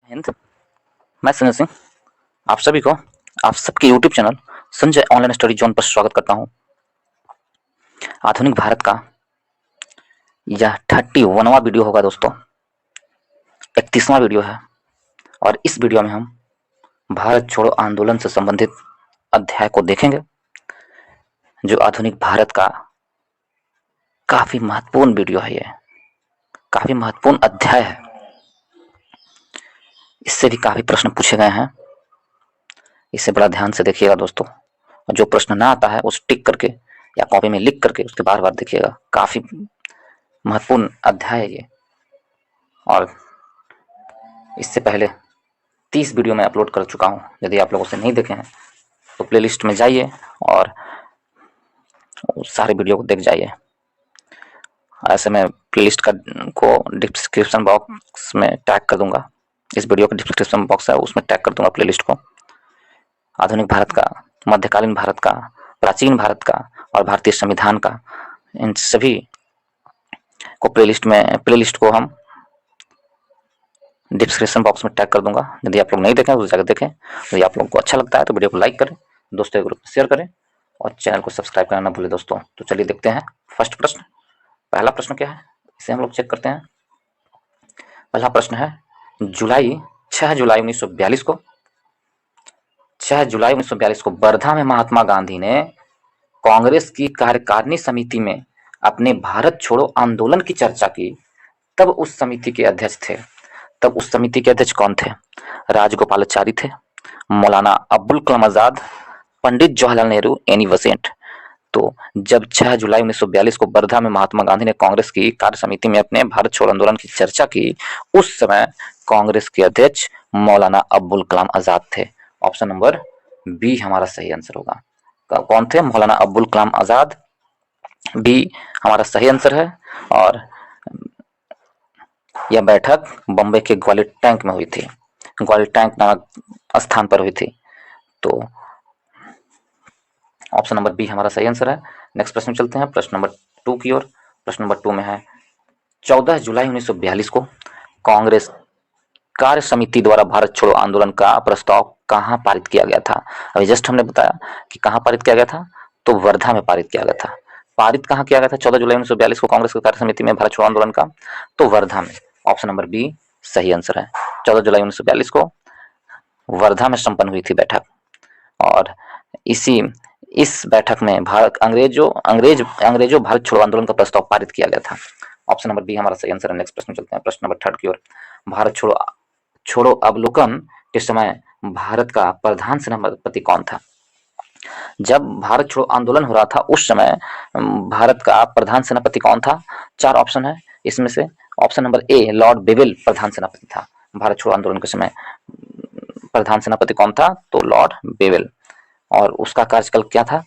हिंद। मैं संजय सिंह आप सभी को आप सबके YouTube channel Sanjay online study zone पर स्वागत करता हूं। आधुनिक भारत का यह 31वां वीडियो होगा दोस्तों, 31वां वीडियो है और इस वीडियो में हम भारत छोड़ो आंदोलन से संबंधित अध्याय को देखेंगे, जो आधुनिक भारत का काफी महत्वपूर्ण वीडियो है। ये काफी महत्वपूर्ण अध्याय है। इससे भी काफी प्रश्न पूछे गए हैं, इसे बड़ा ध्यान से देखिएगा दोस्तों। और जो प्रश्न ना आता है उस टिक करके या कॉपी में लिख करके उसके बार बार देखिएगा। काफी महत्वपूर्ण अध्याय है ये। और इससे पहले 30 वीडियो मैं अपलोड कर चुका हूँ। यदि आप लोग उसे नहीं देखे हैं तो प्लेलिस्ट में जाइए और सारे वीडियो को देख जाइए। ऐसे मैं प्लेलिस्ट को डिस्क्रिप्शन बॉक्स में टैग कर दूंगा। इस वीडियो का डिस्क्रिप्शन बॉक्स है उसमें टैग कर दूंगा प्लेलिस्ट को। आधुनिक भारत का, मध्यकालीन भारत का, प्राचीन भारत का और भारतीय संविधान का, इन सभी को प्लेलिस्ट को हम डिस्क्रिप्शन बॉक्स में टैग कर दूंगा। यदि आप लोग नहीं देखें तो जाकर देखें। यदि आप लोगों को अच्छा लगता है तो वीडियो को लाइक करें, दोस्तों के ग्रुप में शेयर करें और चैनल को सब्सक्राइब करना ना भूलें दोस्तों। तो चलिए देखते हैं फर्स्ट प्रश्न। पहला प्रश्न क्या है इसे हम लोग चेक करते हैं। पहला प्रश्न है 6 जुलाई 1942 को 6 जुलाई 1942 को वर्धा में महात्मा गांधी ने कांग्रेस की कार्यकारिणी समिति में अपने भारत छोड़ो आंदोलन की चर्चा की। तब उस समिति के अध्यक्ष थे। तब उस समिति के अध्यक्ष कौन थे? राजगोपालाचारी थे, मौलाना अब्दुल कलाम आजाद, पंडित जवाहरलाल नेहरू, एनी बेसेंट। तो जब 6 जुलाई 1942 को वर्धा में महात्मा गांधी ने कांग्रेस की कार्य समिति में अपने भारत छोड़ो आंदोलन की चर्चा की, उस समय कांग्रेस के अध्यक्ष मौलाना अब्दुल कलाम आजाद थे। ऑप्शन नंबर बी हमारा सही आंसर होगा। कौन थे? मौलाना अब्दुल कलाम आजाद। बी हमारा सही आंसर है। और यह बैठक बम्बई के ग्वालियर टैंक में हुई थी, ग्वालियर टैंक नामक स्थान पर हुई थी। तो ऑप्शन नंबर बी हमारा सही आंसर है। नेक्स्ट प्रश्न में चलते हैं, प्रश्न नंबर 2 की ओर। प्रश्न नंबर 2 में है 14 जुलाई 1942 को कांग्रेस कार्य समिति द्वारा भारत छोड़ो आंदोलन का प्रस्ताव कहां पारित किया गया था? अभी जस्ट हमने बताया कि कहां पारित किया गया था, तो वर्धा में पारित किया गया था। पारित कहां किया गया था 14 जुलाई 1942 को कांग्रेस की कार्य समिति में भारत छोड़ो आंदोलन का? तो वर्धा में। ऑप्शन नंबर बी सही आंसर है। 14 जुलाई 1942 को वर्धा में संपन्न हुई थी बैठक। और इस बैठक में अंग्रेजों भारत छोड़ो आंदोलन का प्रस्ताव पारित किया गया था। ऑप्शन नंबर बी हमारा सही आंसर है। नेक्स्ट प्रश्न चलते हैं, प्रश्न नंबर 3 की ओर। भारत छोड़ो अवलोकन के समय भारत का प्रधान सेनापति कौन था? जब भारत छोड़ो आंदोलन हो रहा था उस समय भारत का प्रधान सेनापति कौन था? 4 ऑप्शन है इसमें से। ऑप्शन नंबर ए लॉर्ड बेविल प्रधान सेनापति था। भारत छोड़ो आंदोलन के समय प्रधान सेनापति कौन था? तो लॉर्ड बेविल। और उसका कार्यकाल क्या था?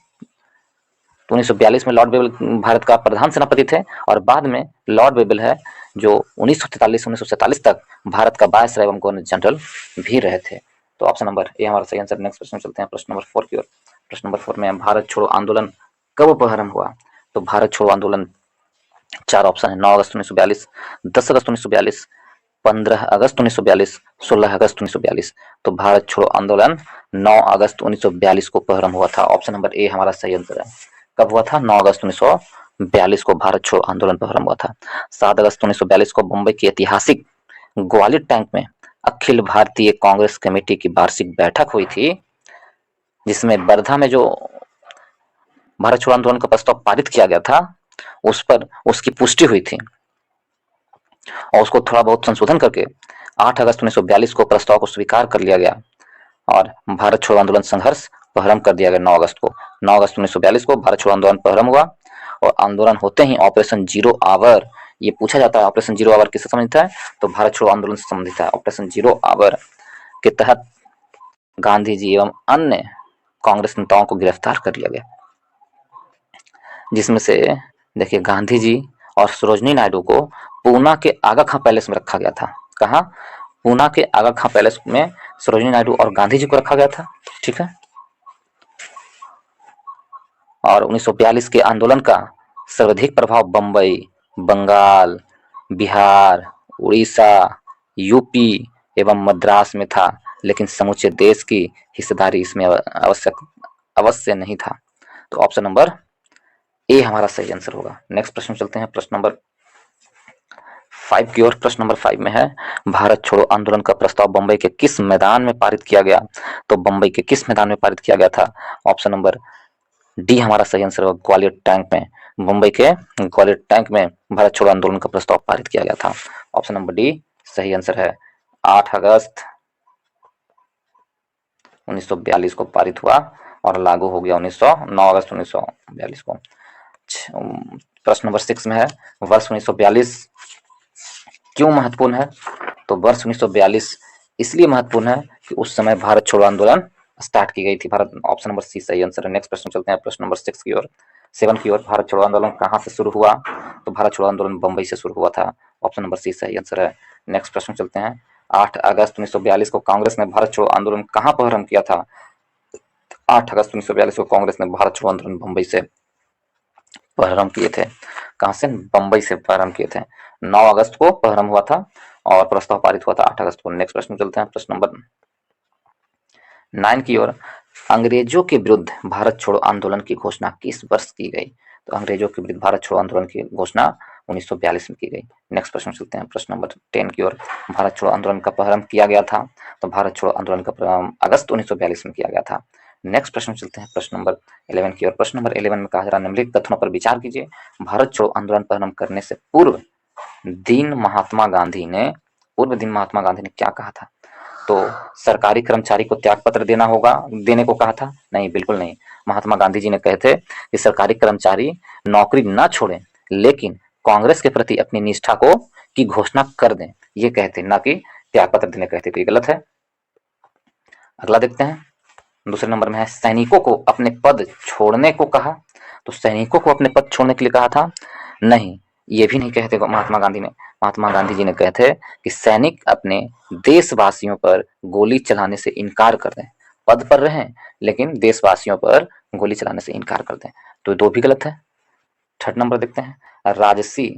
तो 1942 में लॉर्ड बेविल भारत का प्रधान सेनापति थे और बाद में लॉर्ड बेविल है जो 1943 तक भारत का वायसराय एवं गवर्नर जनरल भी रहे थे। तो ऑप्शन नंबर ए हमारा सही आंसर। नेक्स्ट प्रश्न चलते हैं, प्रश्न नंबर 4 की ओर। प्रश्न नंबर 4 में भारत छोड़ो आंदोलन कब प्रारंभ हुआ? तो भारत छोड़ो आंदोलन 4 ऑप्शन है। 9 अगस्त 1942, 10 अगस्त 1942, 15 अगस्त 1942, 16 अगस्त 1942। तो भारत छोड़ो आंदोलन 9 अगस्त 1942 को प्रारंभ हुआ था। ऑप्शन नंबर ए हमारा सही आंसर है। कब हुआ था? 9 अगस्त 1942 को भारत छोड़ो आंदोलन प्रारंभ हुआ था। 7 अगस्त 1942 को मुंबई की ऐतिहासिक ग्वालियर टैंक में अखिल भारतीय कांग्रेस कमेटी की वार्षिक बैठक हुई थी, जिसमें वर्धा में जो भारत छोड़ो आंदोलन का प्रस्ताव पारित किया गया था उस पर उसकी पुष्टि हुई थी और उसको थोड़ा बहुत संशोधन करके 8 अगस्त 1942 को प्रस्ताव को स्वीकार कर लिया गया और भारत छोड़ो आंदोलन संघर्ष प्रारंभ कर दिया गया। 9 अगस्त को 9 अगस्त 1942 को भारत छोड़ो आंदोलन प्रारंभ हुआ और आंदोलन होते ही ऑपरेशन जीरो आवर, ये पूछा जाता है ऑपरेशन जीरो आवर किससे संबंधित है? तो भारत छोड़ो आंदोलन से संबंधित है। ऑपरेशन जीरो आवर के तहत गांधी जी एवं अन्य कांग्रेस नेताओं को गिरफ्तार कर लिया गया, जिसमें से देखिए गांधी जी और सरोजनी नायडू को पूना के आगा खां पैलेस में रखा गया था। कहाँ? पूना के आगा खां पैलेस में सरोजनी नायडू और गांधी जी को रखा गया था। ठीक है। और 1942 के आंदोलन का सर्वाधिक प्रभाव बम्बई, बंगाल, बिहार, उड़ीसा, यूपी एवं मद्रास में था, लेकिन समूचे देश की हिस्सेदारी इसमें अवश्य नहीं था। तो ऑप्शन नंबर ए हमारा सही आंसर होगा। नेक्स्ट प्रश्न चलते हैं प्रश्न नंबर 5 की ओर। प्रश्न नंबर 5 में है, भारत छोड़ो आंदोलन का प्रस्ताव बंबई के किस मैदान में पारित किया गया? तो बंबई के किस मैदान में पारित किया गया था? ऑप्शन नंबर डी हमारा सही आंसर होगा, ग्वालियर टैंक में। मुंबई के ग्वालियर टैंक में भारत छोड़ो आंदोलन का प्रस्ताव पारित किया गया था। ऑप्शन नंबर डी सही आंसर है। 8 अगस्त 1942 को पारित हुआ और लागू हो गया 9 अगस्त 1942 को। प्रश्न नंबर 6 में है, वर्ष 1942 क्यों महत्वपूर्ण है? तो वर्ष 1942 इसलिए महत्वपूर्ण है कि उस समय भारत छोड़ो आंदोलन स्टार्ट की गई थी। भारत, ऑप्शन नंबर सी सही आंसर है। नेक्स्ट प्रश्न चलते हैं प्रश्न नंबर 6 की ओर, 7 की ओर। भारत छोड़ो आंदोलन कहाँ से शुरू हुआ? तो भारत छोड़ो आंदोलन बंबई से शुरू हुआ था। ऑप्शन नंबर सी सही आंसर है। नेक्स्ट प्रश्न चलते हैं, 8 अगस्त 1942 को कांग्रेस ने भारत छोड़ो आंदोलन कहाँ प्रारंभ किया था? 8 अगस्त 1942 को कांग्रेस ने भारत छोड़ो आंदोलन बंबई से प्रारंभ किए थे। कहां से? बंबई से प्रारंभ किए थे। 9 अगस्त को प्रारंभ हुआ था और प्रस्ताव पारित हुआ था 8 अगस्त को। नेक्स्ट प्रश्न चलते हैं प्रश्न नंबर 9 की ओर। अंग्रेजों के विरुद्ध भारत छोड़ो आंदोलन की घोषणा किस वर्ष की गई? तो अंग्रेजों के विरुद्ध भारत छोड़ो आंदोलन की घोषणा 1942 में की गई। नेक्स्ट प्रश्न चलते हैं प्रश्न नंबर 10 की ओर। भारत छोड़ो आंदोलन का प्रारंभ किया गया था? तो भारत छोड़ो आंदोलन का प्रारंभ अगस्त 1942 में किया गया था। नेक्स्ट प्रश्न चलते हैं प्रश्न नंबर 11 की ओर। प्रश्न नंबर 11 में कहा जा रहा है, निम्नलिखित कथनों पर विचार कीजिए। भारत छोड़ो आंदोलन प्रारंभ करने से पूर्व दिन महात्मा गांधी ने क्या कहा था? तो सरकारी कर्मचारी को त्याग पत्र देने को कहा था? नहीं, बिल्कुल नहीं। महात्मा गांधी जी ने कहे थे कि सरकारी कर्मचारी नौकरी न छोड़ें, लेकिन कांग्रेस के प्रति अपनी निष्ठा को की घोषणा कर दें, ये कहते, ना कि त्याग पत्र देने कहते। तो ये गलत है। अगला देखते हैं। दूसरे नंबर में है, सैनिकों को अपने पद छोड़ने को कहा। तो सैनिकों को अपने पद छोड़ने के लिए कहा था? नहीं, ये भी नहीं कहते महात्मा गांधी ने। महात्मा गांधी जी ने कहे थे कि सैनिक अपने देशवासियों पर गोली चलाने से इनकार कर दें। पद पर रहें लेकिन देशवासियों पर गोली चलाने से इनकार कर दें। तो दो भी गलत है। थर्ड नंबर देखते हैं, राजसी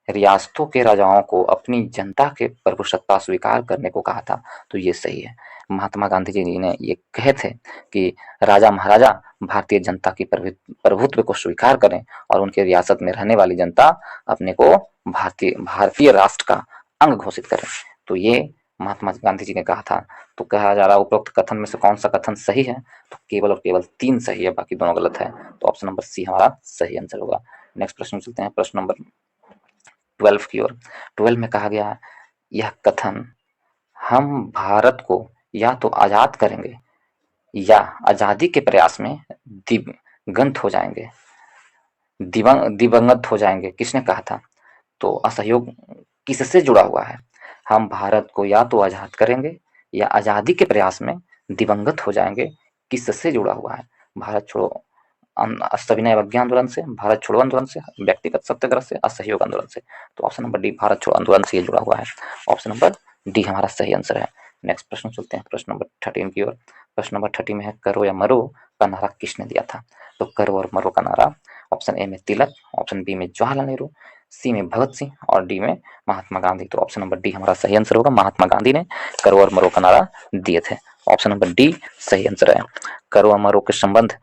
रियासतों के राजाओं को अपनी जनता के प्रभुसत्ता स्वीकार करने को कहा था। तो ये सही है। महात्मा गांधी जी ने ये कहे थे कि राजा महाराजा भारतीय जनता की प्रभुत्व को स्वीकार करें और उनके रियासत में रहने वाली जनता अपने को भारतीय राष्ट्र का अंग घोषित करें। तो ये महात्मा गांधी जी ने कहा था। तो कहा जा रहा है उपरोक्त कथन में से कौन सा कथन सही है? तो केवल और केवल 3 सही है, बाकी दोनों गलत है। तो ऑप्शन नंबर सी हमारा सही आंसर होगा। नेक्स्ट प्रश्न चलते हैं प्रश्न नंबर 12 की ओर। 12 में कहा गया, यह कथन हम भारत को या तो आजाद करेंगे या आजादी के प्रयास में दिवंगत हो जाएंगे दिवंगत हो जाएंगे, किसने कहा था? तो असहयोग किससे जुड़ा हुआ है? हम भारत को या तो आजाद करेंगे या आजादी के प्रयास में दिवंगत हो जाएंगे, किससे जुड़ा हुआ है? भारत छोड़ो सविनय अवज्ञा आंदोलन से, भारत छोड़ो आंदोलन से, व्यक्तिगत सत्याग्रह से, असहयोग आंदोलन से। तो ऑप्शन नंबर डी भारत छोड़ो आंदोलन से ये जुड़ा हुआ है। ऑप्शन नंबर डी हमारा सही आंसर है। नेक्स्ट प्रश्न चलते हैं प्रश्न नंबर 13 की ओर। प्रश्न नंबर 13 में है, करो या मरो का नारा किसने दिया था? तो करो और मरो का नारा ऑप्शन ए में तिलक, ऑप्शन बी में जवाहरलाल नेहरू, सी में भगत सिंह और डी में महात्मा गांधी। तो ऑप्शन नंबर डी हमारा सही आंसर होगा। महात्मा गांधी ने करो और मरो का नारा दिए थे। ऑप्शन नंबर डी सही आंसर है। करो और मरो के संबंध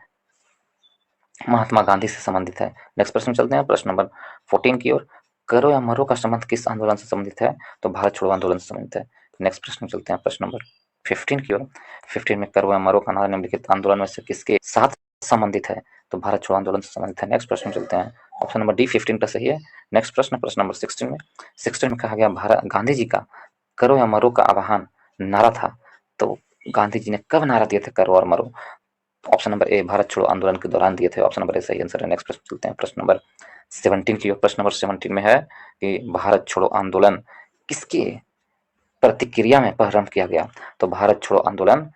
महात्मा गांधी से संबंधित है। नेक्स्ट प्रश्न चलते हैं प्रश्न नंबर 14 की ओर। करो या मरो का संबंध किस आंदोलन से संबंधित है? तो भारत छोड़ो आंदोलन से संबंधित है। नेक्स्ट प्रश्न चलते हैं प्रश्न नंबर 15 की ओर। 15 में करो या मरो का नारा निम्नलिखित आंदोलन में से किसके साथ संबंधित है? तो भारत छोड़ो आंदोलन से संबंधित है। नेक्स्ट प्रश्न चलते हैं, ऑप्शन नंबर डी 15 का सही है। नेक्स्ट प्रश्न प्रश्न नंबर 16 में कहा गया, भारत गांधी जी का करो या मरो का आह्वान नारा था। तो गांधी जी ने कब नारा दिए थे करो और मरो? ऑप्शन नंबर ए भारत छोड़ो आंदोलन के दौरान दिए थे। ऑप्शन नंबर ए सही आंसर है। नेक्स्ट प्रश्न चलते हैं प्रश्न नंबर 17 की ओर। प्रश्न नंबर 17 में है कि भारत छोड़ो आंदोलन किसके प्रतिक्रिया में प्रारंभ किया गया? तो भारत छोड़ो आंदोलन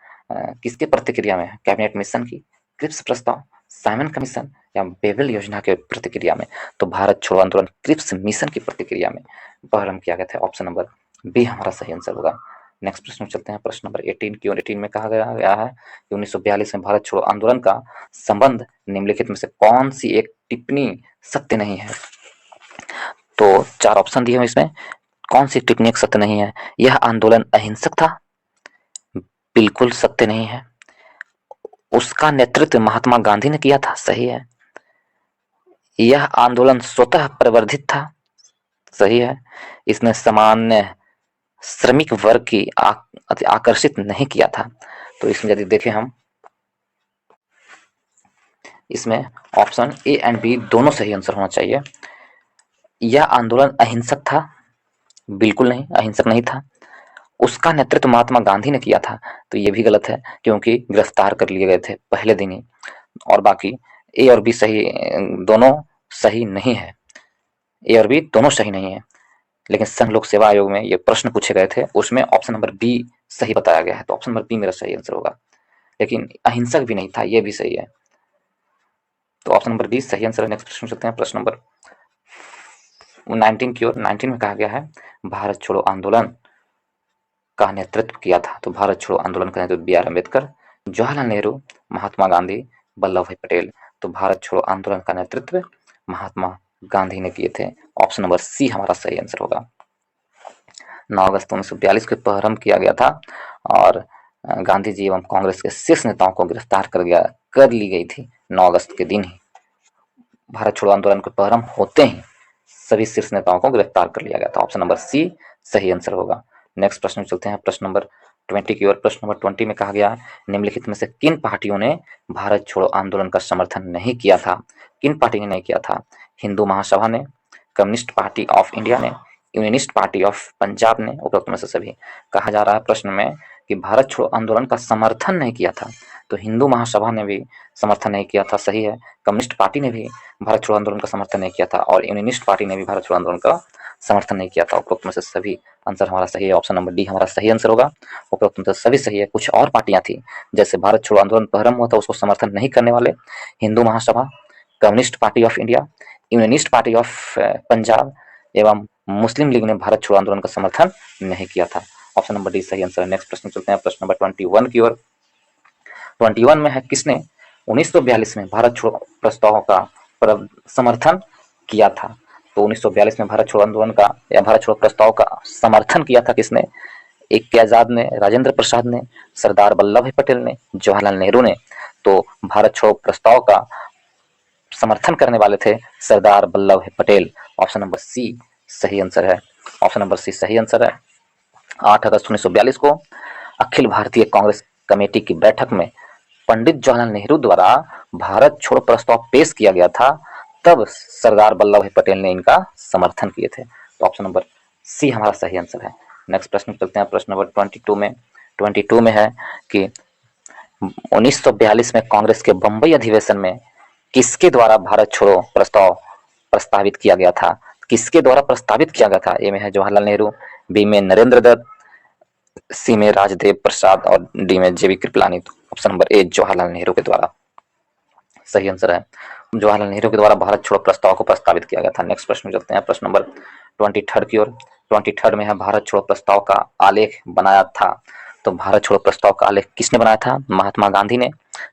किसके प्रतिक्रिया में? कैबिनेट मिशन की, क्रिप्स प्रस्ताव, साइमन कमीशन या बेबल योजना के प्रतिक्रिया में? तो भारत छोड़ो आंदोलन क्रिप्स मिशन की प्रतिक्रिया में प्रारंभ किया गया था। ऑप्शन नंबर बी हमारा सही आंसर होगा। नेक्स्ट प्रश्न चलते हैं प्रश्न नंबर 18 की ओर। 18 में कहा गया है कि 1942 में भारत छोड़ो आंदोलन का संबंध निम्नलिखित में से कौन सी एक टिप्पणी सत्य नहीं है? तो 4 ऑप्शन दिए हैं इसमें। कौन सी टिप्पणी सत्य नहीं है? यह आंदोलन अहिंसक था? बिल्कुल सत्य नहीं है। उसका नेतृत्व महात्मा गांधी ने किया था? सही है। यह आंदोलन स्वतः प्रवर्धित था? सही है। इसने सामान्य श्रमिक वर्ग की आकर्षित नहीं किया था। तो इसमें यदि देखें हम, इसमें ऑप्शन ए एंड बी दोनों सही आंसर होना चाहिए। यह आंदोलन अहिंसक था? बिल्कुल नहीं, अहिंसक नहीं था। उसका नेतृत्व महात्मा गांधी ने किया था? तो ये भी गलत है, क्योंकि गिरफ्तार कर लिए गए थे पहले दिन ही। और बाकी ए और बी सही, दोनों सही नहीं है। ए और बी दोनों सही नहीं है। लेकिन संघ लोक सेवा आयोग में ये प्रश्न पूछे गए थे, उसमें ऑप्शन नंबर बी सही बताया गया है, तो ऑप्शन नंबर बी मेरा सही आंसर होगा। लेकिन अहिंसक भी नहीं था, ये भी सही है, तो ऑप्शन नंबर बी सही आंसर है। नेक्स्ट प्रश्न चलते हैं, प्रश्न नंबर 19 की ओर। 19 में कहा गया है भारत छोड़ो आंदोलन का नेतृत्व किया था। तो भारत छोड़ो आंदोलन का नेतृत्व बी आर अम्बेडकर, जवाहरलाल नेहरू, महात्मा गांधी, वल्लभ भाई पटेल। तो भारत छोड़ो आंदोलन का नेतृत्व महात्मा गांधी ने किए थे। ऑप्शन नंबर सी हमारा सही आंसर होगा। 9 अगस्त 1942 को प्रारंभ किया गया था और गांधी जी एवं कांग्रेस के शीर्ष नेताओं को गिरफ्तार कर ली गई थी 9 अगस्त के दिन ही। भारत छोड़ो आंदोलन के प्रारंभ होते ही सभी शीर्ष नेताओं को गिरफ्तार कर लिया गया था। ऑप्शन नंबर सी सही आंसर होगा। नेक्स्ट प्रश्न में चलते हैं, प्रश्न नंबर 20 की ओर। प्रश्न नंबर 20 में कहा गया निम्नलिखित में से किन पार्टियों ने भारत छोड़ो आंदोलन का समर्थन नहीं किया था? किन पार्टी ने नहीं किया था? हिंदू महासभा ने, कम्युनिस्ट पार्टी ऑफ इंडिया ने, यूनियनिस्ट पार्टी ऑफ पंजाब ने, उपरोक्त में से सभी। कहा जा रहा है प्रश्न में कि भारत छोड़ो आंदोलन का समर्थन नहीं किया था, तो हिंदू महासभा ने भी समर्थन नहीं किया था, सही है। कम्युनिस्ट पार्टी ने भी भारत छोड़ो आंदोलन का समर्थन नहीं किया था और यूनियनिस्ट पार्टी ने भी भारत छोड़ो आंदोलन का समर्थन नहीं किया था। उपरोक्त में से सभी आंसर हमारा सही है। ऑप्शन नंबर डी हमारा सही आंसर होगा। उपरोक्त में से सभी सही है। कुछ और पार्टियां थी, जैसे भारत छोड़ो आंदोलन प्रारंभ हुआ था उसको समर्थन नहीं करने वाले Hindu Mahasabha, Communist Party of India, Unionist Party of Punjab एवं मुस्लिम लीग ने भारत छोड़ो आंदोलन का समर्थन नहीं किया था। ऑप्शन नंबर डी सही आंसर है। नेक्स्ट प्रश्न चलते हैं, प्रश्न नंबर 21 की ओर। 21 में है किसने 1942 में भारत छोड़ो प्रस्ताव का समर्थन किया था? तो 1942 में भारत छोड़ो आंदोलन का या भारत छोड़ो प्रस्ताव का समर्थन किया था किसने? ए के आजाद ने, राजेंद्र प्रसाद ने, सरदार वल्लभ भाई पटेल ने, जवाहरलाल नेहरू ने। तो भारत छोड़ो प्रस्ताव का समर्थन करने वाले थे सरदार वल्लभ भाई पटेल। ऑप्शन नंबर सी सही आंसर है। ऑप्शन नंबर सी सही आंसर है। 8 अगस्त 1942 को अखिल भारतीय कांग्रेस कमेटी की बैठक में पंडित जवाहरलाल नेहरू द्वारा भारत छोड़ो प्रस्ताव पेश किया गया था, तब सरदार वल्लभ भाई पटेल ने इनका समर्थन किए थे। तो ऑप्शन नंबर सी हमारा सही आंसर है। नेक्स्ट प्रश्न चलते हैं, प्रश्न नंबर 22 में। 22 में है कि 1942 में कांग्रेस के बंबई अधिवेशन में किसके द्वारा भारत छोड़ो प्रस्ताव प्रस्तावित किया गया था? किसके द्वारा प्रस्तावित किया गया था? ए में है जवाहरलाल नेहरू, बी में नरेंद्र दत्त, सी में राजदेव प्रसाद और डी में जेबी कृपलानी। तो ऑप्शन नंबर ए जवाहरलाल नेहरू के द्वारा सही आंसर है। जवाहरलाल नेहरू के द्वारा भारत छोड़ो प्रस्ताव को प्रस्तावित किया गया था। नेक्स्ट प्रश्न में चलते हैं, प्रश्न नंबर 23 की ओर। 23 में है भारत छोड़ो प्रस्ताव का आलेख बनाया था। तो भारत छोड़ो प्रस्ताव का आलेख किसने बनाया था? महात्मा गांधी ने,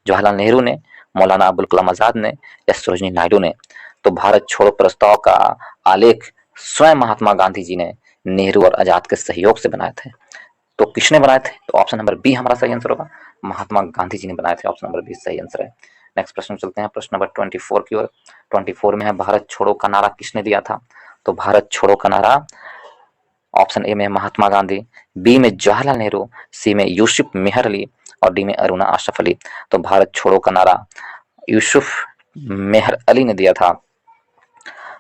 जवाहरलाल नेहरू ने, मौलाना अबुल कलाम आजाद ने या सरोजिनी नायडू ने। तो भारत छोड़ो प्रस्ताव का आलेख स्वयं महात्मा गांधी जी ने नेहरू और आजाद के सहयोग से बनाए थे। तो किसने बनाए थे? तो ऑप्शन नंबर बी हमारा सही आंसर होगा। महात्मा गांधी जी ने बनाए थे। ऑप्शन नंबर बी सही आंसर है। नेक्स्ट प्रश्न चलते हैं, प्रश्न नंबर 24 की ओर। 24 में है भारत छोड़ो का नारा किसने दिया था? तो भारत छोड़ो का नारा ऑप्शन ए में महात्मा गांधी, बी में जवाहरलाल नेहरू, सी में यूसुफ मेहर अली और डी में अरुणा आशरफ अली। तो भारत छोड़ो का नारा यूसुफ मेहर अली ने दिया था।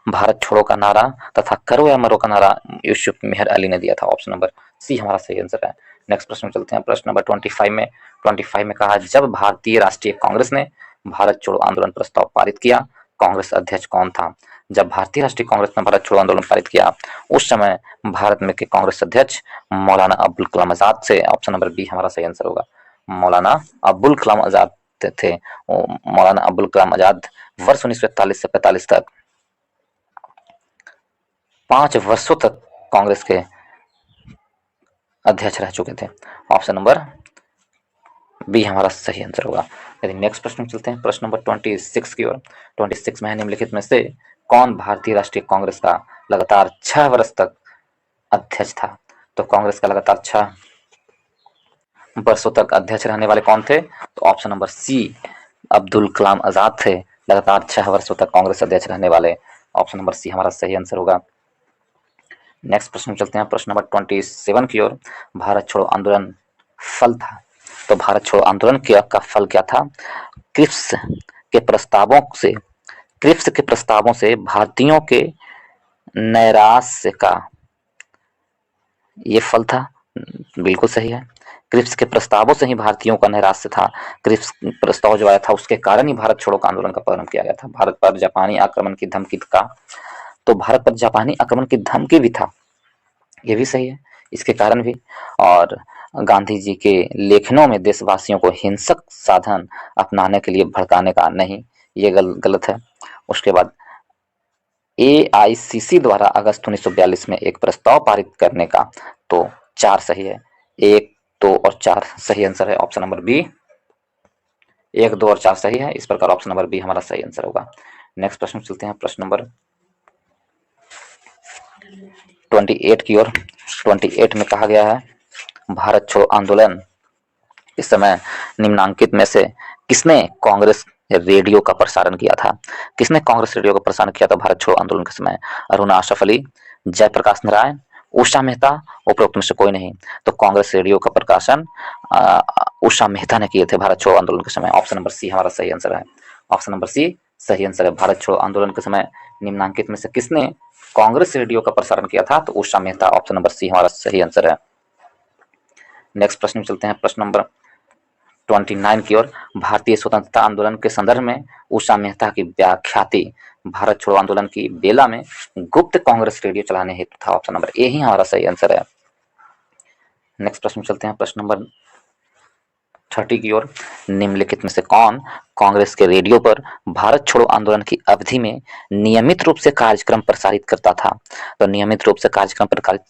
भारत छोड़ो का नारा तथा करो या मरो का नारा यूसुफ मेहर अली ने दिया था। ऑप्शन नंबर सी हमारा सही आंसर है। नेक्स्ट प्रश्न चलते हैं, प्रश्न नंबर 25 में। 25 में कहा जब भारतीय राष्ट्रीय कांग्रेस ने भारत छोड़ो आंदोलन प्रस्ताव पारित किया, कांग्रेस अध्यक्ष कौन था? जब भारतीय राष्ट्रीय कांग्रेस ने भारत छोड़ो आंदोलन पारित किया, उस समय भारत में के कांग्रेस अध्यक्ष मौलाना अबुल कलाम आजाद से। ऑप्शन नंबर बी हमारा सही आंसर होगा। मौलाना अबुल कलाम आजाद थे। मौलाना अबुल कलाम आजाद वर्ष 1941 से 45 तक 5 वर्षों तक कांग्रेस के अध्यक्ष रह चुके थे। ऑप्शन नंबर बी हमारा सही आंसर होगा। यदि नेक्स्ट प्रश्न में चलते हैं, प्रश्न नंबर 26 की ओर। 26 में है निम्नलिखित में से कौन भारतीय राष्ट्रीय कांग्रेस का लगातार 6 वर्ष तक अध्यक्ष था। तो कांग्रेस का लगातार 6 वर्षों तक अध्यक्ष रहने वाले कौन थे? तो option number C Abdul Kalam Azad थे, लगातार 6 वर्षों तक कांग्रेस अध्यक्ष रहने वाले। ऑप्शन नंबर सी हमारा सही आंसर होगा। नेक्स्ट प्रश्न चलते हैं, प्रश्न नंबर 27 की ओर। भारत छोड़ो आंदोलन फल था। तो भारत छोड़ो आंदोलन का फल क्या था? क्रिप्स के प्रस्तावों से भारतीयों के नैराश्य का ये फल था। बिल्कुल सही है। क्रिप्स के प्रस्तावों से ही भारतीयों का नैराश्य था। क्रिप्स प्रस्ताव जो आया था उसके कारण ही भारत छोड़ो आंदोलन का प्रारंभ किया गया था। भारत पर जापानी आक्रमण की धमकी का, तो भारत पर जापानी आक्रमण की धमकी भी था, ये भी सही है, इसके कारण भी। और गांधी जी के लेखनों में देशवासियों को हिंसक साधन अपनाने के लिए भड़काने का नहीं, ये गलत है। उसके बाद एआईसीसी द्वारा अगस्त 1942 में एक प्रस्ताव पारित करने का, तो 4 सही है। 1, 2 और 4 सही आंसर है। ऑप्शन नंबर बी, 1, 2 और 4 सही है। इस प्रकार ऑप्शन नंबर बी हमारा सही आंसर होगा। नेक्स्ट प्रश्न चलते हैं, प्रश्न नंबर 28 की ओर। 28 में कहा गया है, भारत छोड़ो आंदोलन इस समय निम्नांकित में से किसने कांग्रेस रेडियो का प्रसारण किया था? किसने कांग्रेस रेडियो का प्रसारण किया था भारत छोड़ो आंदोलन के समय? अरुणा आशरफ अली, जयप्रकाश नारायण, उषा मेहता, उपरोक्त में से कोई नहीं। तो कांग्रेस रेडियो का प्रकाशन उषा मेहता ने किए थे भारत छोड़ो आंदोलन के समय। ऑप्शन नंबर सी हमारा सही आंसर है। ऑप्शन नंबर सी सही आंसर है। भारत छोड़ो आंदोलन के समय निम्नांकित में से किसने कांग्रेस रेडियो का प्रसारण किया था? तो Usha Mehta. Option number C हमारा सही आंसर है। नेक्स्ट प्रश्न में चलते हैं, प्रश्न नंबर 29 की ओर। भारतीय स्वतंत्रता आंदोलन के संदर्भ में उषा मेहता की व्याख्याति भारत छोड़ो आंदोलन की बेला में गुप्त कांग्रेस रेडियो चलाने हेतु था। ऑप्शन नंबर ए ही हमारा सही आंसर है। नेक्स्ट प्रश्न चलते हैं, प्रश्न नंबर 30 की ओर। निम्नलिखित में से कौन कांग्रेस के रेडियो पर भारत छोड़ो आंदोलन की अवधि में नियमित रूप से कार्यक्रम प्रसारित करता था? तो नियमित रूप से कार्यक्रम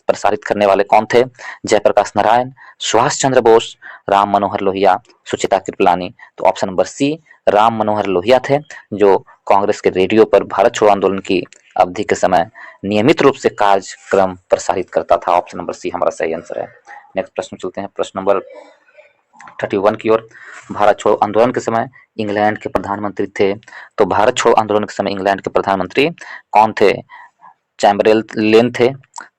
प्रसारित करने वाले कौन थे? जयप्रकाश नारायण, सुभाष चंद्र बोस, राम मनोहर लोहिया, सुचिता कृपलानी। तो option number C Ram Manohar Lohia थे, जो कांग्रेस के रेडियो पर भारत छोड़ो आंदोलन की अवधि के समय नियमित रूप से कार्यक्रम प्रसारित करता था। ऑप्शन नंबर सी हमारा सही आंसर है। नेक्स्ट प्रश्न चलते हैं, प्रश्न नंबर 31 की ओर। भारत छोड़ो आंदोलन के समय इंग्लैंड के प्रधानमंत्री थे। तो भारत छोड़ो आंदोलन के समय इंग्लैंड के प्रधानमंत्री कौन थे? चैम्बरलेन थे,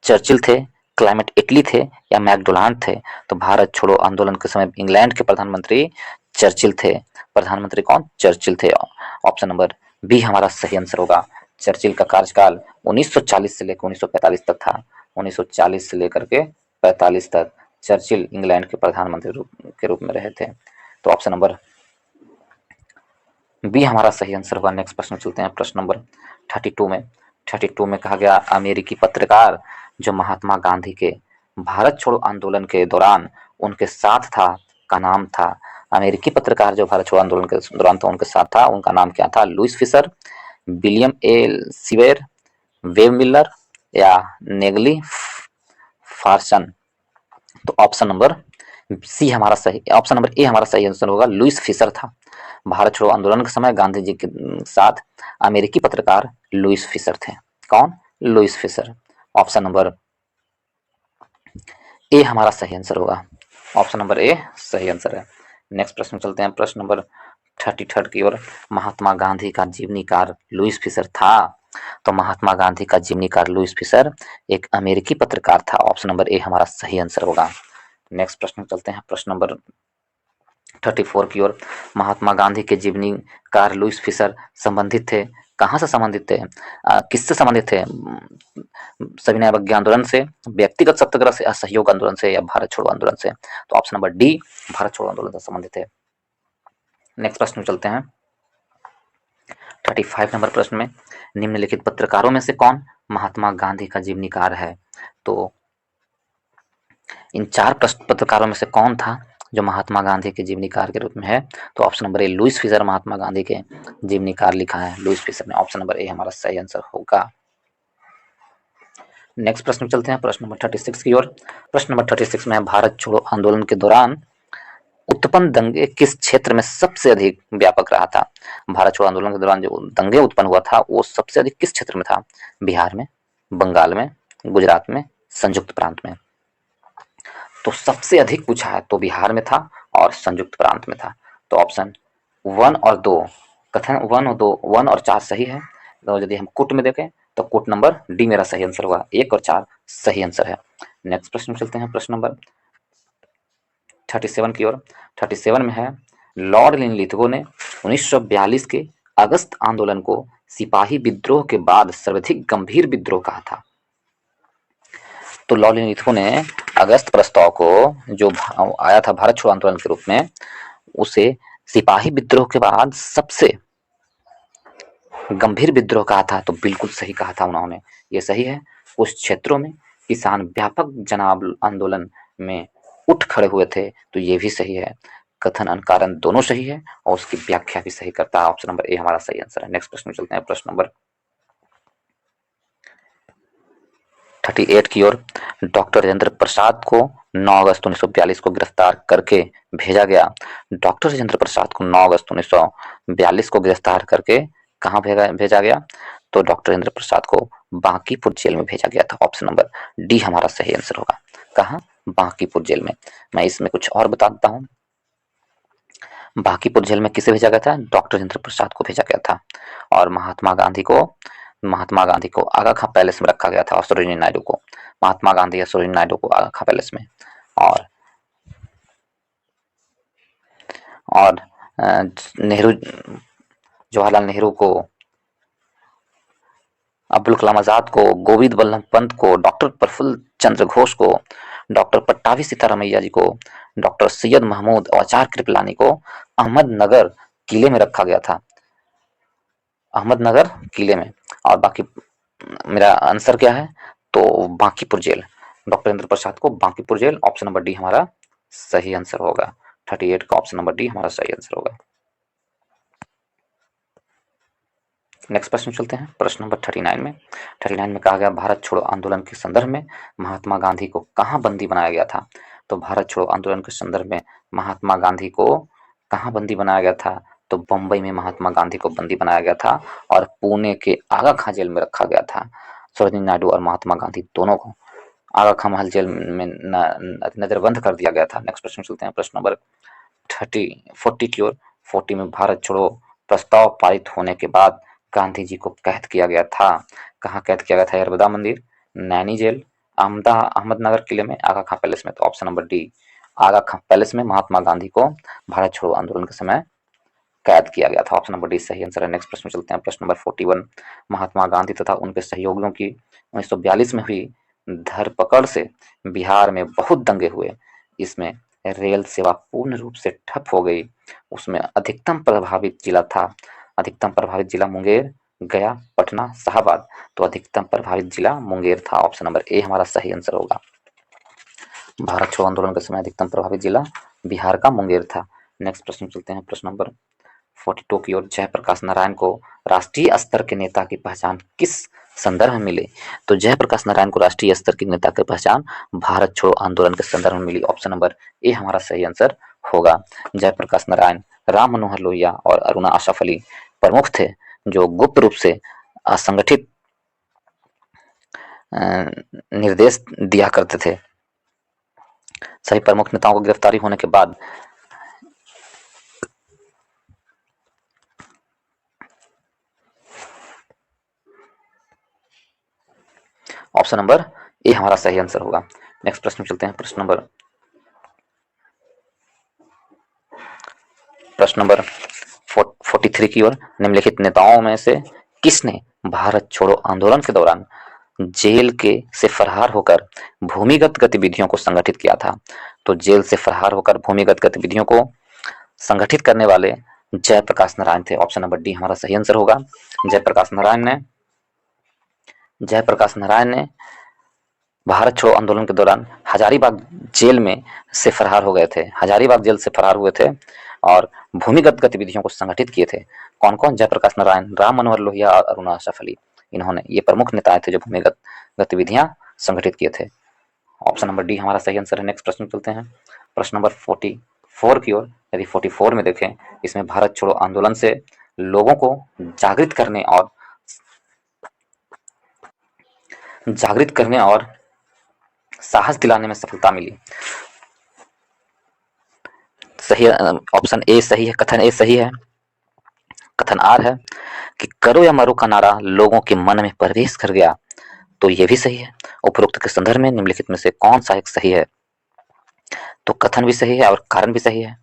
चर्चिल थे, क्लाइमेट इटली थे या मैकडोनाल्ड थे? तो भारत छोड़ो आंदोलन के समय इंग्लैंड के प्रधानमंत्री चर्चिल थे। प्रधानमंत्री कौन? चर्चिल थे। ऑप्शन नंबर बी हमारा सही आंसर होगा। चर्चिल का कार्यकाल 1940 से लेकर 1945 तक था। 1940 से लेकर के 45 तक चर्चिल इंग्लैंड के प्रधानमंत्री के रूप में रहे थे। तो ऑप्शन नंबर बी हमारा सही आंसर होगा। नेक्स्ट प्रश्न चलते हैं, प्रश्न नंबर 32 में कहा गया, अमेरिकी पत्रकार जो महात्मा गांधी के भारत छोड़ो आंदोलन के दौरान उनके साथ था का नाम था। अमेरिकी पत्रकार जो भारत छोड़ो आंदोलन के दौरान था उनके साथ था, उनका नाम क्या था? Louis Fischer, William A Seaver, Webb Miller या नेगली फार्सन। तो ऑप्शन नंबर सी हमारा सही, ऑप्शन नंबर ए हमारा सही आंसर होगा। लुइस फिशर था। भारत छोड़ो आंदोलन के समय गांधी जी के साथ अमेरिकी पत्रकार लुइस फिशर थे। कौन? Louis Fischer. Option number A हमारा सही आंसर होगा। ऑप्शन नंबर ए सही आंसर है। नेक्स्ट प्रश्न चलते हैं, प्रश्न नंबर 33 की ओर। महात्मा गांधी का जीवनीकार लुइस फिशर था। तो महात्मा गांधी का जीवनीकार लुइस फिशर एक अमेरिकी पत्रकार था। ऑप्शन नंबर ए हमारा सही आंसर होगा। नेक्स्ट प्रश्न चलते हैं, प्रश्न नंबर 34 की ओर। महात्मा गांधी के जीवनीकार लुइस फिशर संबंधित थे, कहाँ से संबंधित थे? किससे संबंधित थे? सविनय अवज्ञा आंदोलन से, व्यक्तिगत सत्याग्रह से, असहयोग आंदोलन से या भारत छोड़ो आंदोलन से? तो ऑप्शन नंबर डी भारत छोड़ो आंदोलन से संबंधित थे। नेक्स्ट प्रश्न चलते हैं, 35 नंबर प्रश्न में, निम्नलिखित पत्रकारों में से कौन महात्मा गांधी का जीवनीकार है? तो इन 4 पत्रकारों में से कौन था जो महात्मा गांधी के जीवनीकार के रूप में है? तो option number A Louis Fischer Mahatma Gandhi के जीवनीकार लिखा है लुइस फिशर ने। ऑप्शन नंबर ए हमारा सही आंसर होगा। नेक्स्ट प्रश्न चलते हैं, प्रश्न नंबर 36 की ओर। प्रश्न नंबर 36 में है, भारत छोड़ो आंदोलन के दौरान उत्पन्न दंगे किस क्षेत्र में सबसे अधिक व्यापक रहा था? भारत छोड़ो आंदोलन के दौरान जो दंगे उत्पन्न हुआ था वो सबसे अधिक किस क्षेत्र में था? बिहार में, बंगाल में, गुजरात में संयुक्त प्रांत में। तो सबसे अधिक पूछा है तो बिहार में था और संयुक्त प्रांत में था। तो ऑप्शन 1 और 2, कथन 1 और 2, 1 और 4 सही है। तो यदि हम कुट में देखें तो कुट नंबर डी मेरा सही आंसर होगा, 1 और 4 सही आंसर है। नेक्स्ट प्रश्न में चलते हैं, प्रश्न नंबर 37 की ओर। 37 में है, लॉर्ड लिनलिथगो ने 1942 के अगस्त आंदोलन को सिपाही विद्रोह के बाद सर्वाधिक गंभीर विद्रोह कहा था। तो लॉर्ड लिनलिथगो ने अगस्त प्रस्ताव को जो आया था भारत छोड़ो आंदोलन के रूप में, उसे सिपाही विद्रोह के बाद सबसे गंभीर विद्रोह कहा था। तो बिल्कुल सही कहा था उन्होंने, ये सही है। उस क्षेत्रों में किसान व्यापक जन आंदोलन में उठ खड़े हुए थे, तो ये भी सही है। कथन कारण दोनों सही है और उसकी व्याख्या भी सही करता है। ऑप्शन नंबर ए हमारा सही आंसर है। नेक्स्ट प्रश्न में चलते हैं, प्रश्न नंबर 38 की ओर। डॉक्टर राजेंद्र प्रसाद को 9 अगस्त 1942 को गिरफ्तार करके भेजा गया। डॉक्टर राजेंद्र प्रसाद को 9 अगस्त 1942 को गिरफ्तार करके कहाँ भेजा गया? तो डॉक्टर राजेंद्र प्रसाद को बांकीपुर जेल में भेजा गया था। ऑप्शन नंबर डी हमारा सही आंसर होगा। कहाँ? बांकीपुर जेल में। मैं इसमें कुछ और बता देता हूँ। बांकीपुर जेल में किसे भेजा गया था? डॉक्टर राजेंद्र प्रसाद को भेजा गया था। और महात्मा गांधी को आगा खां पैलेस में रखा गया था, और सरोजिनी नायडू को, महात्मा गांधी या सरोजिनी नायडू को आगा खां पैलेस में। और नेहरू, जवाहरलाल नेहरू को, अब्दुल कलाम आजाद को, गोविंद बल्लभ पंत को, डॉक्टर प्रफुल्ल चंद्र घोष को, डॉक्टर पट्टाभी सीतारामैया जी को, डॉक्टर सैयद महमूद और आचार्य कृपलानी को अहमदनगर किले में रखा गया था, अहमदनगर किले में। और बाकी मेरा आंसर क्या है? तो बांकीपुर जेल, डॉक्टर राजेंद्र प्रसाद को Bankipur jail. Option number D हमारा सही आंसर होगा। 38 का ऑप्शन नंबर डी हमारा सही आंसर होगा। नेक्स्ट प्रश्न चलते हैं, प्रश्न नंबर 39 में। 39 में कहा गया, भारत छोड़ो आंदोलन के संदर्भ में महात्मा गांधी को कहाँ बंदी बनाया गया था? तो भारत छोड़ो आंदोलन के संदर्भ में महात्मा गांधी को कहाँ बंदी बनाया गया था? तो बंबई में महात्मा गांधी को बंदी बनाया गया था और पुणे के आगा खां जेल में रखा गया था। सरोजिनी नायडू और महात्मा गांधी दोनों को आगा खां महल जेल में नजरबंद कर दिया गया था। नेक्स्ट प्रश्न चलते हैं, प्रश्न नंबर 40 की ओर। 40 में भारत छोड़ो प्रस्ताव पारित होने के बाद गांधी जी को कैद किया गया था। कहाँ कैद किया गया था? यरबदा मंदिर, नैनी जेल, अहमदनगर किले में, आगा खां पैलेस में। तो ऑप्शन नंबर डी, आगा खां पैलेस में महात्मा गांधी को भारत छोड़ो आंदोलन के समय कैद किया गया था। ऑप्शन नंबर डी सही आंसर है। नेक्स्ट प्रश्न चलते हैं, प्रश्न नंबर 41। महात्मा गांधी तथा उनके सहयोगियों की 1942 में हुई धरपकड़ से बिहार में बहुत दंगे हुए। इसमें रेल सेवा पूर्ण रूप से ठप हो गई। उसमें अधिकतम प्रभावित जिला था, अधिकतम प्रभावित जिला मुंगेर, गया, पटना, शाहबाद। तो अधिकतम प्रभावित जिला मुंगेर था। ऑप्शन नंबर ए हमारा सही आंसर होगा। भारत छोड़ो आंदोलन के समय अधिकतम प्रभावित जिला बिहार का मुंगेर था। नेक्स्ट प्रश्न चलते हैं, प्रश्न नंबर 42 की ओर। जयप्रकाश नारायण को राष्ट्रीय स्तर के नेता की पहचान किस संदर्भ में मिली? तो जयप्रकाश नारायण को राष्ट्रीय स्तर के नेता की पहचान भारत छोड़ो आंदोलन के संदर्भ में मिली। ऑप्शन नंबर ए हमारा सही आंसर होगा। जयप्रकाश नारायण, राम मनोहर लोहिया और अरुणा आशफ अली प्रमुख थे, जो गुप्त रूप से असंगठित निर्देश दिया करते थे। सभी प्रमुख नेताओं को गिरफ्तारी होने के बाद ऑप्शन नंबर ए हमारा सही आंसर होगा। नेक्स्ट प्रश्न चलते हैं, प्रश्न नंबर 43 की ओर। निम्नलिखित नेताओं में से किसने भारत छोड़ो आंदोलन के दौरान जेल के से फरार होकर भूमिगत गतिविधियों को संगठित किया था? तो जेल से फरार होकर भूमिगत गतिविधियों को संगठित करने वाले जयप्रकाश नारायण थे। ऑप्शन नंबर डी हमारा सही आंसर होगा। जयप्रकाश नारायण ने भारत छोड़ो आंदोलन के दौरान हजारीबाग जेल में से फरार हो गए थे, हजारीबाग जेल से फरार हुए थे और भूमिगत गतिविधियों को संगठित किए थे। कौन कौन? जयप्रकाश नारायण, राम मनोहर लोहिया और अरुणा आशफ अली। इन्होंने, ये प्रमुख नेता थे जो भूमिगत गतिविधियां संगठित किए थे। ऑप्शन नंबर डी हमारा सही आंसर है। नेक्स्ट प्रश्न चलते हैं, प्रश्न नंबर 44 की ओर। यदि 44 में देखें, इसमें भारत छोड़ो आंदोलन से लोगों को जागृत करने और साहस दिलाने में सफलता मिली। सही ऑप्शन ए सही है, कथन ए सही है। कथन आर है कि करो या मरो का नारा लोगों के मन में प्रवेश कर गया, तो ये भी सही है। उपरोक्त के संदर्भ में निम्नलिखित में से कौन सा एक सही है? तो कथन भी सही है और कारण भी सही है।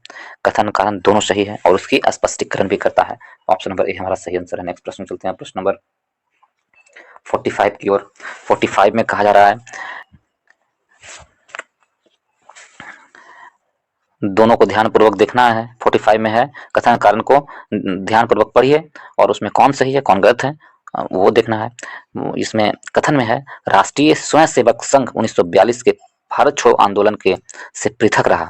कथन कारण दोनों सही है और उसकी स्पष्टीकरण भी करता है। ऑप्शन नंबर ए हमारा सही आंसर है। नेक्स्ट प्रश्न चलते हैं, प्रश्न नंबर 45 की ओर। 45 में कहा जा रहा है, दोनों को ध्यानपूर्वक देखना है। 45 में है, कथन कारण को ध्यानपूर्वक पढ़िए और उसमें कौन सही है कौन गलत है वो देखना है। इसमें कथन में है, राष्ट्रीय स्वयंसेवक संघ 1942 के भारत छोड़ो आंदोलन के से पृथक रहा।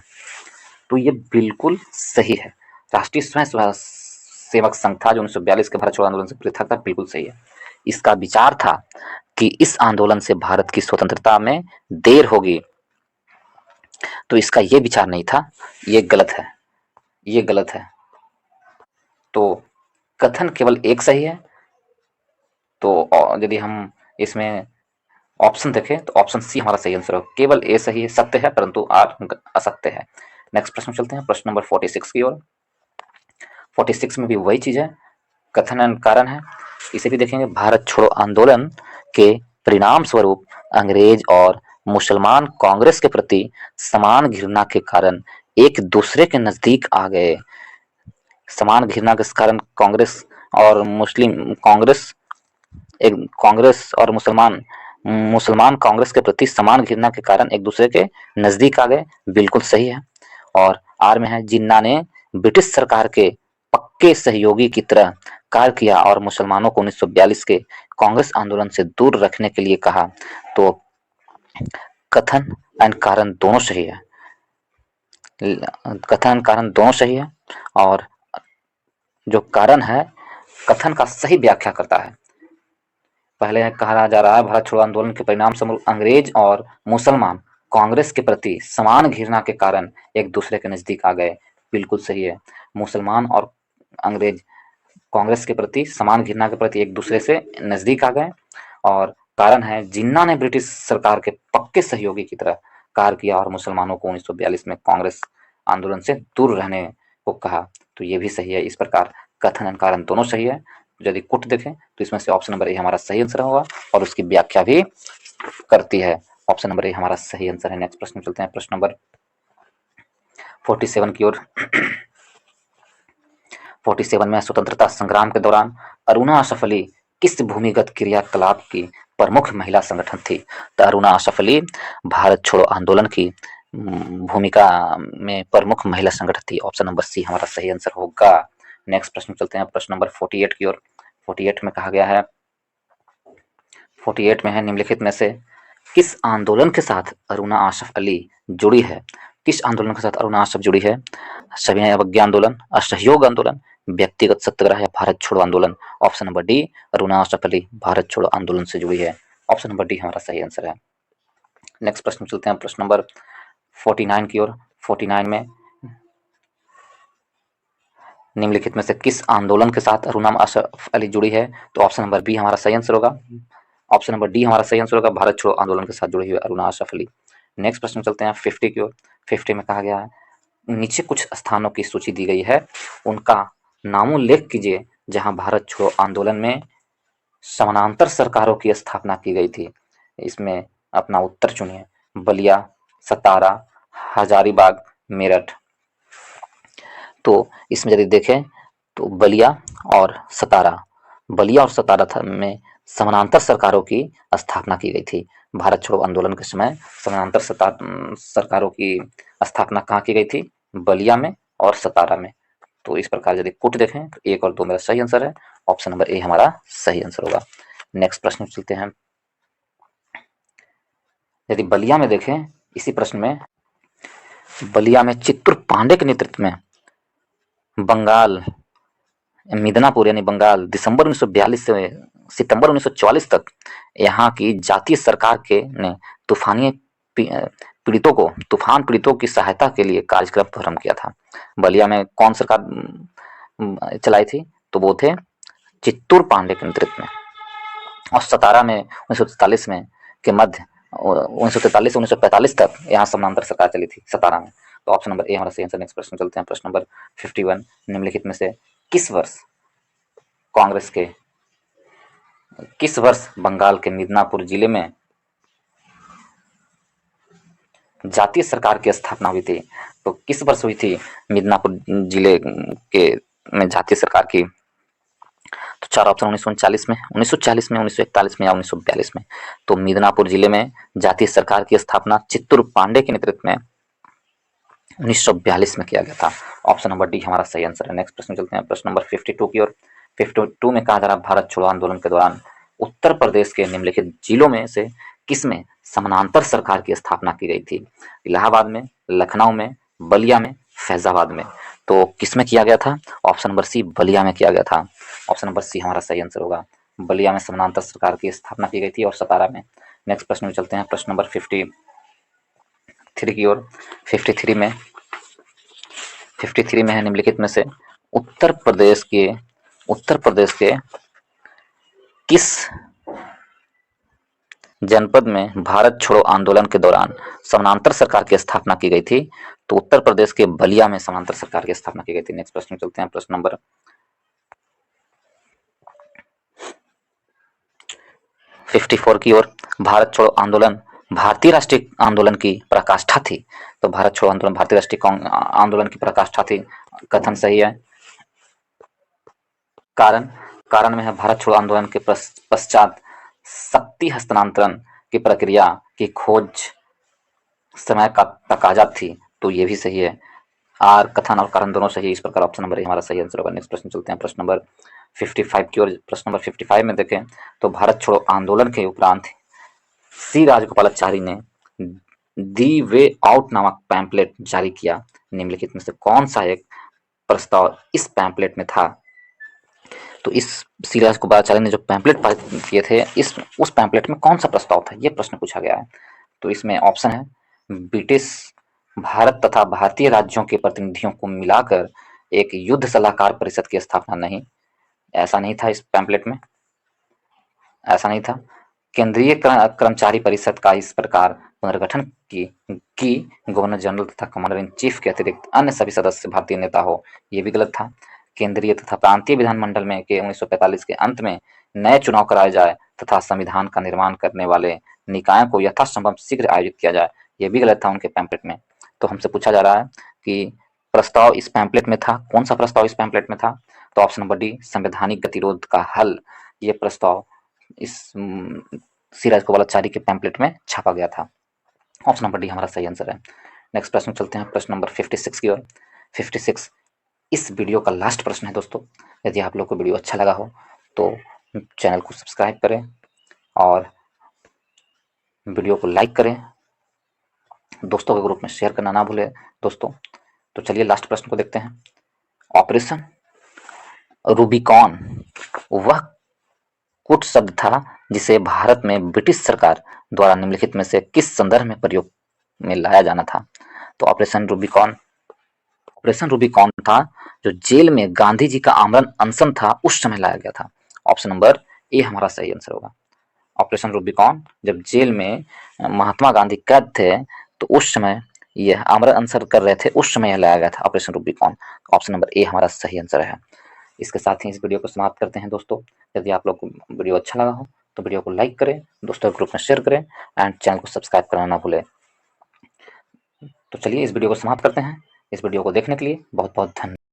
तो ये बिल्कुल सही है। राष्ट्रीय स्वयंसेवक संघ था जो 1942 के भारत छोड़ो आंदोलन से पृथक था, बिल्कुल सही है। इसका विचार था कि इस आंदोलन से भारत की स्वतंत्रता में देर होगी, तो इसका ये विचार नहीं था, ये गलत है, ये गलत है। तो कथन केवल एक सही है। तो यदि हम इसमें ऑप्शन देखें तो ऑप्शन सी हमारा सही आंसर होगा। केवल ए सही है, सत्य है, परंतु आर असत्य है। नेक्स्ट प्रश्न चलते हैं, प्रश्न नंबर 46 की ओर। 46 में भी वही चीज है, कथन एंड कारण है। इसे भी देखेंगे। भारत छोड़ो आंदोलन के परिणाम स्वरूप अंग्रेज और मुसलमान कांग्रेस के प्रति समान घृणा के कारण एक दूसरे के नजदीक आ गए। समान घृणा के कारण कांग्रेस और मुस्लिम कांग्रेस, एक कांग्रेस और मुसलमान मुसलमान कांग्रेस के प्रति समान घृणा के कारण एक दूसरे के नजदीक आ गए, बिल्कुल सही है। और आर में है, जिन्ना ने ब्रिटिश सरकार के पक्के सहयोगी की तरह कार्य किया और मुसलमानों को 1942 के कांग्रेस आंदोलन से दूर रखने के लिए कहा। तो कथन एंड कारण दोनों सही है। कथन कारण दोनों सही है और जो कारण है कथन का सही व्याख्या करता है। पहले कहा जा रहा है, भारत छोड़ो आंदोलन के परिणाम स्वरूप अंग्रेज और मुसलमान कांग्रेस के प्रति समान घृणा के कारण एक दूसरे के नजदीक आ गए, बिल्कुल सही है। मुसलमान और अंग्रेज कांग्रेस के प्रति समान घृणा के प्रति एक दूसरे से नजदीक आ गए। और कारण है, जिन्ना ने ब्रिटिश सरकार के पक्के सहयोगी की तरह कार्य किया और मुसलमानों को 1942 में कांग्रेस आंदोलन से दूर रहने को कहा, तो ये भी सही है। इस प्रकार कथन एंड कारण दोनों सही है। यदि कुट देखें तो इसमें से ऑप्शन नंबर ए हमारा सही आंसर होगा और उसकी व्याख्या भी करती है। ऑप्शन नंबर ए हमारा सही आंसर है। नेक्स्ट प्रश्न चलते हैं, प्रश्न नंबर 47 की ओर। 47 में, स्वतंत्रता संग्राम के दौरान अरुणा आसफ अली किस भूमिगत क्रियाकलाप की प्रमुख महिला संगठन थी? तो अरुणा आसफ अली भारत छोड़ो आंदोलन की भूमिका में प्रमुख महिला संगठन थी। ऑप्शन नंबर सी हमारा सही आंसर होगा। नेक्स्ट प्रश्न चलते हैं, प्रश्न नंबर 48 की ओर। 48 में कहा गया है, 48 में है, निम्नलिखित में से किस आंदोलन के साथ अरुणा आसफ अली जुड़ी है? किस आंदोलन के साथ अरुणा आसफ जुड़ी है? सविनय अवज्ञा आंदोलन, असहयोग आंदोलन, व्यक्तिगत सत्याग्रह या भारत छोड़ो आंदोलन? Option number D, Aruna Asaf Ali Bharat छोड़ो आंदोलन से जुड़ी है। ऑप्शन नंबर डी हमारा सही आंसर है। नेक्स्ट प्रश्न चलते हैं, प्रश्न नंबर 49 की ओर। 49 में निम्नलिखित में से किस आंदोलन के साथ अरुणा आसफ अली जुड़ी है? तो ऑप्शन नंबर बी हमारा सही आंसर होगा। ऑप्शन नंबर डी हमारा सही आंसर होगा, भारत छोड़ो आंदोलन के साथ जुड़ी हुई अरुणा आसफ अली। नेक्स्ट प्रश्न चलते हैं 50 की ओर। 50 में कहा गया है, नीचे कुछ स्थानों की सूची दी गई है, उनका नामोल्लेख कीजिए जहां भारत छोड़ो आंदोलन में समानांतर सरकारों की स्थापना की गई थी। इसमें अपना उत्तर चुनिए। बलिया, सतारा, हजारीबाग, मेरठ। तो इसमें यदि देखें तो बलिया और सतारा में समानांतर सरकारों की स्थापना की गई थी। भारत छोड़ो आंदोलन के समय समानांतर सरकारों की स्थापना कहाँ की गई थी? बलिया में और सतारा में। तो इस प्रकार यदि कुट देखें तो 1 और 2 मेरा सही आंसर है। ऑप्शन नंबर ए हमारा सही आंसर होगा। नेक्स्ट प्रश्न चलते हैं। यदि बलिया में देखें, इसी प्रश्न में बलिया में चित्तूर पांडे के नेतृत्व में बंगाल, मिदनापुर यानी बंगाल, दिसंबर 1942 से सितंबर 1944 तक यहाँ की जातीय सरकार के ने तूफान पीड़ितों की सहायता के लिए कार्यक्रम प्रारंभ किया था। बलिया में कौन सरकार चलाई थी? तो वो थे चित्तूर पांडे के नेतृत्व में। और सतारा में 1943 में के मध्य 1943 से 1945 तक यहाँ समानांतर सरकार चली थी 17 में। तो ऑप्शन नंबर ए हमारा सही आंसर। नेक्स्ट प्रश्न चलते हैं, प्रश्न नंबर 51, निम्नलिखित में से किस वर्ष कांग्रेस के किस वर्ष बंगाल के मिदनापुर जिले में जातीय सरकार की स्थापना हुई थी? तो किस वर्ष हुई थी मिदनापुर जिले के में जातीय सरकार की? तो चार ऑप्शन 1939 में, 1940 में, 1941 में या 1942 में। तो मिदनापुर जिले में जातीय सरकार की स्थापना चित्तूर पांडे के नेतृत्व में 1942 में किया गया था। ऑप्शन नंबर डी हमारा सही आंसर है। नेक्स्ट प्रश्न चलते हैं, प्रश्न नंबर 52 की ओर। 52 में कहा जा रहा भारत छोड़ो आंदोलन के दौरान उत्तर प्रदेश के निम्नलिखित जिलों में से किसमें समानांतर सरकार की स्थापना की गई थी? इलाहाबाद में, लखनऊ में, बलिया में, फैजाबाद में। तो किसमें किया गया था? ऑप्शन नंबर सी बलिया में किया गया था। ऑप्शन नंबर सी हमारा सही आंसर होगा। बलिया में समानांतर सरकार की स्थापना की गई थी और सतारा में। नेक्स्ट प्रश्न में चलते हैं, प्रश्न नंबर 53 की ओर। 53 में है निम्नलिखित में से उत्तर प्रदेश के किस जनपद में भारत छोड़ो आंदोलन के दौरान समानांतर सरकार की स्थापना की गई थी? तो उत्तर प्रदेश के बलिया में समानांतर सरकार की स्थापना की गई थी। नेक्स्ट प्रश्न में चलते हैं, प्रश्न नंबर 54 की ओर। भारत छोड़ो आंदोलन भारतीय राष्ट्रीय आंदोलन की पराकाष्ठा थी। तो भारत छोड़ो आंदोलन भारतीय राष्ट्रीय आंदोलन की पराकाष्ठा थी। कथन सही है। कारण में है भारत छोड़ो आंदोलन के पश्चात शक्ति हस्तांतरण की प्रक्रिया की खोज समय का तकाजा थी। तो ये भी सही है। कथन और कारण दोनों सही है। इस प्रकार ऑप्शन नंबर ए हमारा सही आंसर होगा। नेक्स्ट प्रश्न चलते हैं, प्रश्न नंबर 55 की ओर। प्रश्न नंबर 55 में देखें तो भारत छोड़ो आंदोलन के उपरांत सी राजगोपालाचारी ने दी वे आउट नामक पैम्पलेट जारी किया। निम्नलिखित में से कौन सा एक प्रस्ताव इस पैम्पलेट में था? तो इस सी राजगोपालाचारी ने जो पैम्पलेट पारित किए थे उस पैम्पलेट में कौन सा प्रस्ताव था, ये प्रश्न पूछा गया है। तो इसमें ऑप्शन है ब्रिटिश भारत तथा भारतीय राज्यों के प्रतिनिधियों को मिलाकर एक युद्ध सलाहकार परिषद की स्थापना। नहीं, ऐसा नहीं था। इस पैम्पलेट में ऐसा नहीं था। केंद्रीय कर्मचारी परिषद का इस प्रकार पुनर्गठन की गवर्नर जनरल तथा कमांडर इन चीफ के अतिरिक्त अन्य सभी सदस्य भारतीय नेता हो, ये भी गलत था। केंद्रीय तथा प्रांतीय विधानमंडल में के 1945 के अंत में नए चुनाव कराए जाए तथा संविधान का निर्माण करने वाले निकायों को यथासंभव शीघ्र आयोजित किया जाए, ये भी गलत था उनके पैम्पलेट में। तो हमसे पूछा जा रहा है कि प्रस्ताव इस पैम्पलेट में था, कौन सा प्रस्ताव इस पैम्पलेट में था? तो ऑप्शन नंबर डी संवैधानिक गतिरोध का हल, ये प्रस्ताव इस सी राजगोपालाचारी के पैम्पलेट में छापा गया था। ऑप्शन नंबर डी हमारा सही आंसर है। नेक्स्ट प्रश्न चलते हैं, प्रश्न नंबर 56 की ओर। 56 इस वीडियो का लास्ट प्रश्न है दोस्तों। यदि आप लोग को वीडियो अच्छा लगा हो तो चैनल को सब्सक्राइब करें और वीडियो को लाइक करें, दोस्तों के ग्रुप में शेयर करना ना भूलें दोस्तों। तो चलिए लास्ट प्रश्न को देखते हैं। ऑपरेशन रूबिकॉन वह कूट शब्द था जिसे भारत में ब्रिटिश सरकार द्वारा निम्नलिखित में से किस संदर्भ में प्रयोग में लाया जाना था? तो ऑपरेशन रूबिकॉन था जो जेल में गांधी जी का आमरण अनशन था उस समय लाया गया था। ऑप्शन नंबर ए हमारा सही आंसर होगा। ऑपरेशन रूबिकॉन जब जेल में महात्मा गांधी कैद थे तो उस समय यह आमरण अनशन कर रहे थे, उस समय यह लाया गया था operation Rubicon. Option number A हमारा सही आंसर है। इसके साथ ही इस वीडियो को समाप्त करते हैं दोस्तों। यदि आप लोग को वीडियो अच्छा लगा हो तो वीडियो को लाइक करें, दोस्तों के ग्रुप में शेयर करें एंड चैनल को सब्सक्राइब करना ना भूलें। तो चलिए इस वीडियो को समाप्त करते हैं। इस वीडियो को देखने के लिए बहुत बहुत धन्यवाद।